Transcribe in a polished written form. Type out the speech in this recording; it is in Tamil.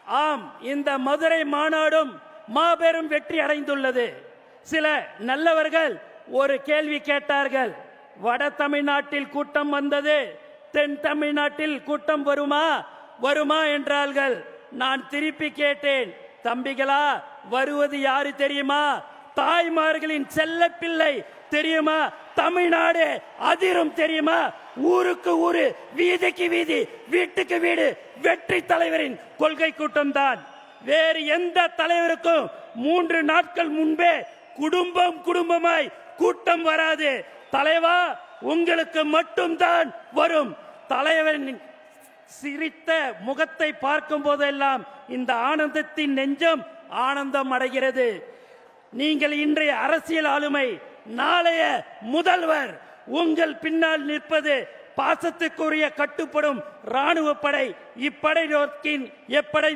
ஆம், இந்த மதுரை மாநாடும் மாபெரும் வெற்றி அடைந்துள்ளது. சில நல்லவர்கள் ஒரு கேள்வி கேட்டார்கள். வட தமிழ்நாட்டில் கூட்டம் வந்தது, தென் தமிழ்நாட்டில் கூட்டம் வருமா என்றார்கள். நான் திருப்பி கேட்டேன், தம்பிகளா, வருவது யாரு தெரியுமா? தாய்மார்களின் செல்ல பிள்ளை தெரியுமா? தமிழ்நாடு அதிரும் தெரியுமா? ஊருக்கு ஊரு, வீதிக்கு வீதி, வீட்டுக்கு வீடு வெற்றி தலைவரின் கொள்கை கூட்டம் தான். வேறு எந்த தலைவருக்கும் 3 நாட்கள் முன்பே குடும்பமாய் கூட்டம் வராது. தலைவா, உங்களுக்கு மட்டும்தான் வரும். தலைவரின் சிரித்த முகத்தை பார்க்கும் போதெல்லாம் இந்த ஆனந்தத்தின் நெஞ்சம் ஆனந்தம் அடைகிறது. நீங்கள் இன்றைய அரசியல் ஆளுமை, நாளைய முதல்வர். உங்கள் பின்னால் நிற்பது பாசத்துக்குரிய கட்டுப்படும் ராணுவ படை. இப்படை நோக்கின் எப்படை